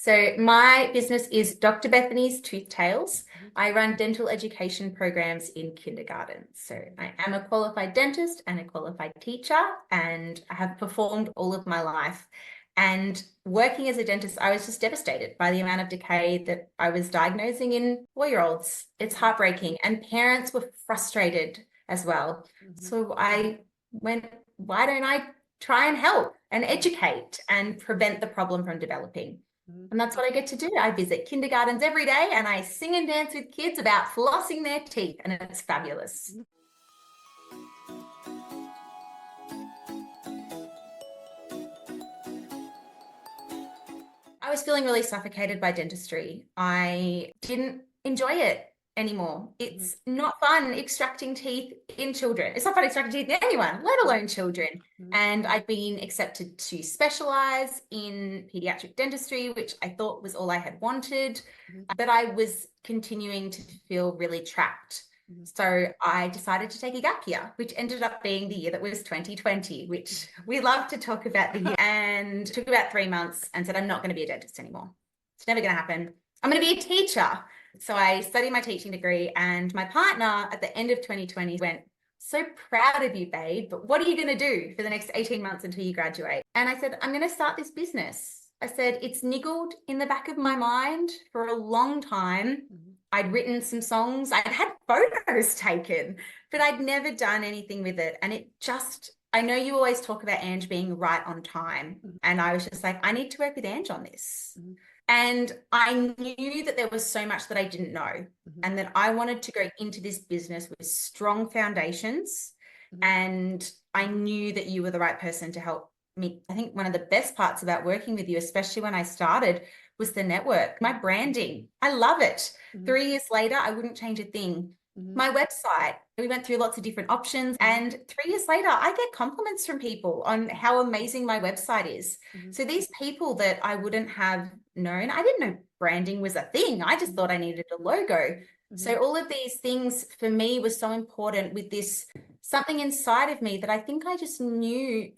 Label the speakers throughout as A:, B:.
A: So my business is Dr. Bethany's Tooth Tales. I run dental education programs in kindergarten. So I am a qualified dentist and a qualified teacher, and I have performed all of my life. And working as a dentist, I was just devastated by the amount of decay that I was diagnosing in 4-year-olds. It's heartbreaking, and parents were frustrated as well. So I went, why don't I try and help and educate and prevent the problem from developing? And that's what I get to do. I visit kindergartens every day and I sing and dance with kids about flossing their teeth, and it's fabulous. I was feeling really suffocated by dentistry. I didn't enjoy it anymore. It's not fun extracting teeth in children. It's not fun extracting teeth in anyone, let alone children. And I've been accepted to specialize in pediatric dentistry, which I thought was all I had wanted, but I was continuing to feel really trapped. So I decided to take a gap year, which ended up being the year that was 2020, which we love to talk about the year, and took about 3 months and said, I'm not going to be a dentist anymore. It's never going to happen. I'm going to be a teacher. So I studied my teaching degree, and my partner at the end of 2020 went, so proud of you, babe, but what are you going to do for the next 18 months until you graduate? And I said, I'm going to start this business. I said, it's niggled in the back of my mind for a long time. I'd written some songs, I'd had photos taken, but I'd never done anything with it. And it just, I know you always talk about Ange being right on time. And I was just like, I need to work with Ange on this. And I knew that there was so much that I didn't know, and that I wanted to go into this business with strong foundations. And I knew that you were the right person to help me. I think one of the best parts about working with you, especially when I started, was the network, my branding. I love it. 3 years later, I wouldn't change a thing. My website, we went through lots of different options, and 3 years later, I get compliments from people on how amazing my website is. So these people that I wouldn't have known, I didn't know branding was a thing. I just thought I needed a logo. So all of these things for me was so important, with this something inside of me that I think I just knew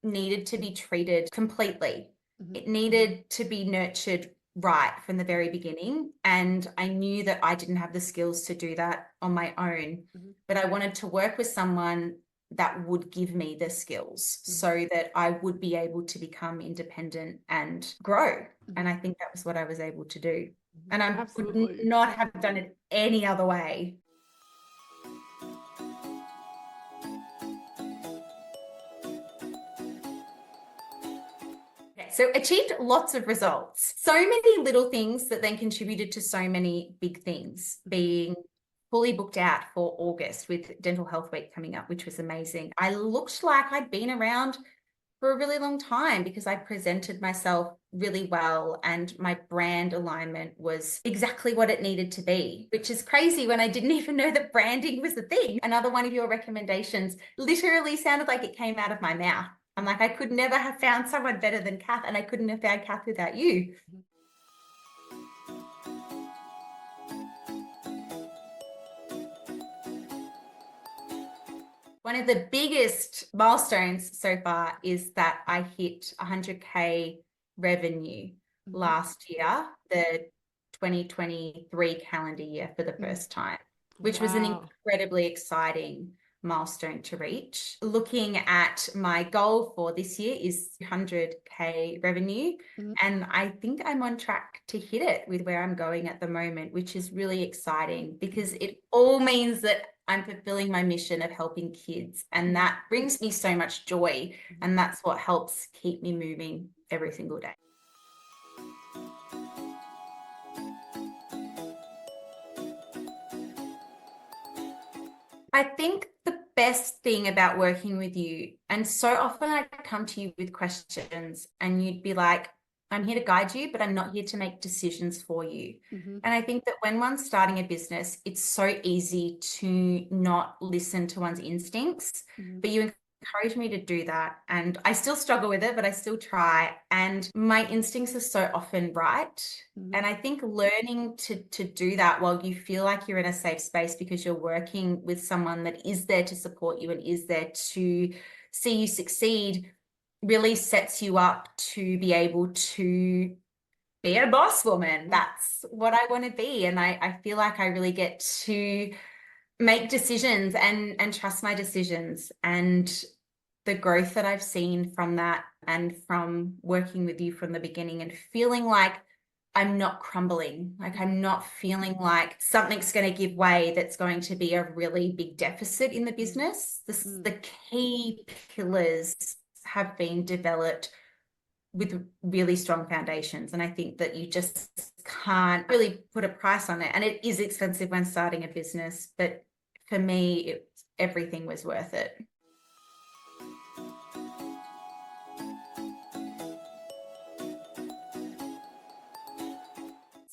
A: needed to be treated completely. It needed to be nurtured right from the very beginning. And I knew that I didn't have the skills to do that on my own, but I wanted to work with someone that would give me the skills so that I would be able to become independent and grow. And I think that was what I was able to do. And I would not have done it any other way. So achieved lots of results. So many little things that then contributed to so many big things, being fully booked out for August with Dental Health Week coming up, which was amazing. I looked like I'd been around for a really long time because I presented myself really well and my brand alignment was exactly what it needed to be, which is crazy when I didn't even know that branding was a thing. Another one of your recommendations literally sounded like it came out of my mouth. I'm like, I could never have found someone better than Kath, and I couldn't have found Kath without you. One of the biggest milestones so far is that I hit 100K revenue last year, the 2023 calendar year, for the first time, which was an incredibly exciting milestone to reach. Looking at my goal for this year is 100K revenue, and I think I'm on track to hit it with where I'm going at the moment, which is really exciting because it all means that I'm fulfilling my mission of helping kids, and that brings me so much joy, and that's what helps keep me moving every single day. I think the best thing about working with you, and so often I come to you with questions and you'd be like, I'm here to guide you, but I'm not here to make decisions for you. And I think that when one's starting a business, it's so easy to not listen to one's instincts, but you encourage me to do that. And I still struggle with it, but I still try. And my instincts are so often right. And I think learning to do that while you feel like you're in a safe space because you're working with someone that is there to support you and is there to see you succeed really sets you up to be able to be a boss woman. That's what I want to be. And I feel like I really get to make decisions and trust my decisions. And the growth that I've seen from that and from working with you from the beginning and feeling like I'm not crumbling, like I'm not feeling like something's going to give way that's going to be a really big deficit in the business. The key pillars have been developed with really strong foundations. And I think that you just can't really put a price on it. And it is expensive when starting a business, but for me, everything was worth it.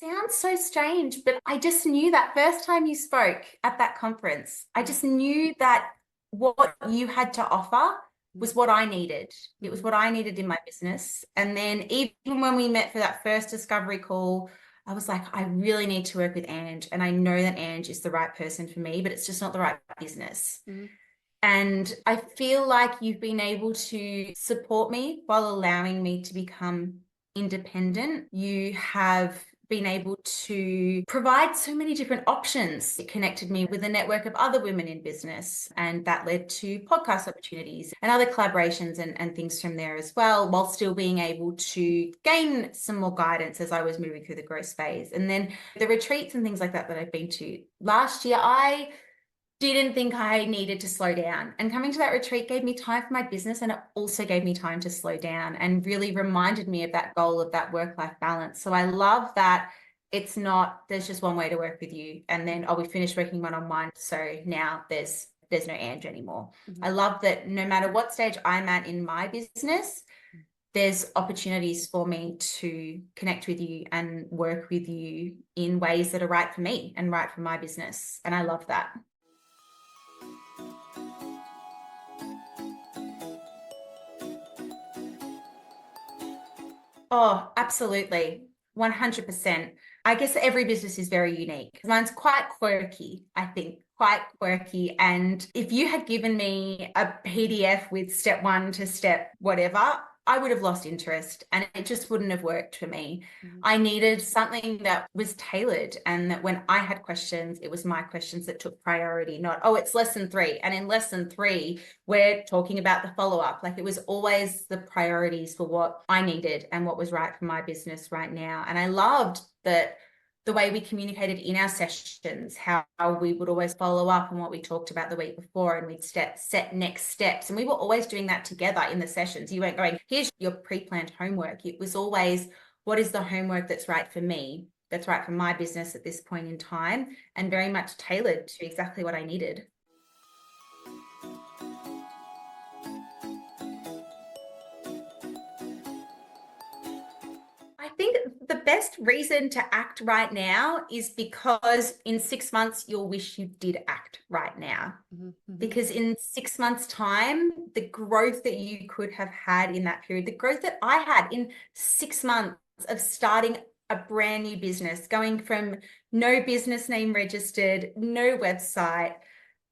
A: Sounds so strange, but I just knew that first time you spoke at that conference, I just knew that what you had to offer was what I needed. It was what I needed in my business. And then even when we met for that first discovery call, I was like, I really need to work with Ange. And I know that Ange is the right person for me, but it's just not the right business. And I feel like you've been able to support me while allowing me to become independent. You have been able to provide so many different options. It connected me with a network of other women in business, and that led to podcast opportunities and other collaborations and things from there as well, while still being able to gain some more guidance as I was moving through the growth phase. And then the retreats and things like that I've been to. Last year, I didn't think I needed to slow down. And coming to that retreat gave me time for my business, and it also gave me time to slow down and really reminded me of that goal of that work-life balance. So I love that it's not, there's just one way to work with you. And then, we finished working one-on-one. So now there's no Ange anymore. I love that no matter what stage I'm at in my business, there's opportunities for me to connect with you and work with you in ways that are right for me and right for my business. And I love that. Oh, absolutely. 100%. I guess every business is very unique. Mine's quite quirky, I think, quite quirky. And if you had given me a PDF with step 1 to step whatever, I would have lost interest and it just wouldn't have worked for me. I needed something that was tailored, and that when I had questions, it was my questions that took priority, not, it's lesson 3. And in lesson 3, we're talking about the follow-up. Like, it was always the priorities for what I needed and what was right for my business right now. And I loved that the way we communicated in our sessions, how we would always follow up on what we talked about the week before, and we'd set next steps. And we were always doing that together in the sessions. You weren't going, here's your pre-planned homework. It was always, what is the homework that's right for me, that's right for my business at this point in time, and very much tailored to exactly what I needed. I think the best reason to act right now is because in 6 months, you'll wish you did act right now. Because in 6 months' time, the growth that you could have had in that period, the growth that I had in 6 months of starting a brand new business, going from no business name registered, no website,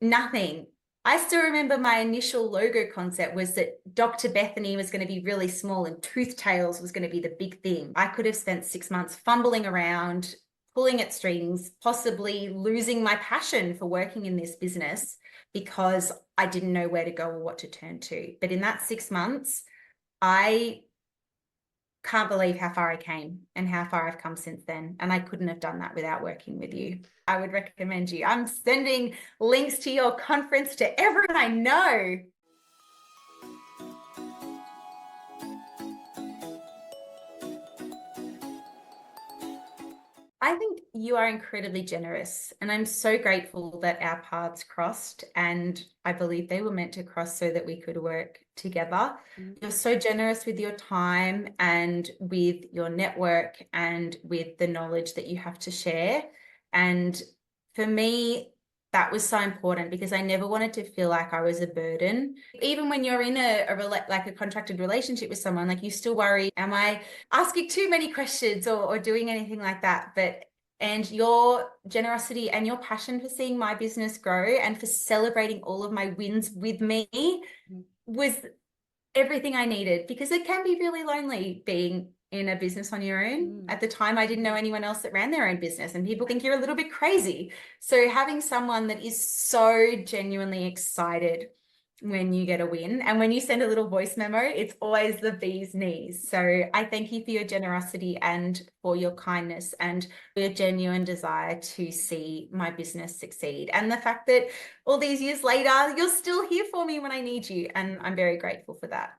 A: nothing. I still remember my initial logo concept was that Dr. Bethany was going to be really small and Tooth Tales was going to be the big thing. I could have spent 6 months fumbling around, pulling at strings, possibly losing my passion for working in this business because I didn't know where to go or what to turn to. But in that 6 months, I can't believe how far I came and how far I've come since then. And I couldn't have done that without working with you. I would recommend you. I'm sending links to your conference to everyone I know. I think you are incredibly generous, and I'm so grateful that our paths crossed, and I believe they were meant to cross so that we could work together. You're so generous with your time and with your network and with the knowledge that you have to share. And for me, that was so important because I never wanted to feel like I was a burden. Even when you're in a contracted relationship with someone, like, you still worry, am I asking too many questions or doing anything like that? And your generosity and your passion for seeing my business grow and for celebrating all of my wins with me was everything I needed, because it can be really lonely being in a business on your own. At the time, I didn't know anyone else that ran their own business, and people think you're a little bit crazy. So having someone that is so genuinely excited when you get a win, and when you send a little voice memo, it's always the bee's knees. So I thank you for your generosity and for your kindness and for your genuine desire to see my business succeed, and the fact that all these years later, you're still here for me when I need you. And I'm very grateful for that.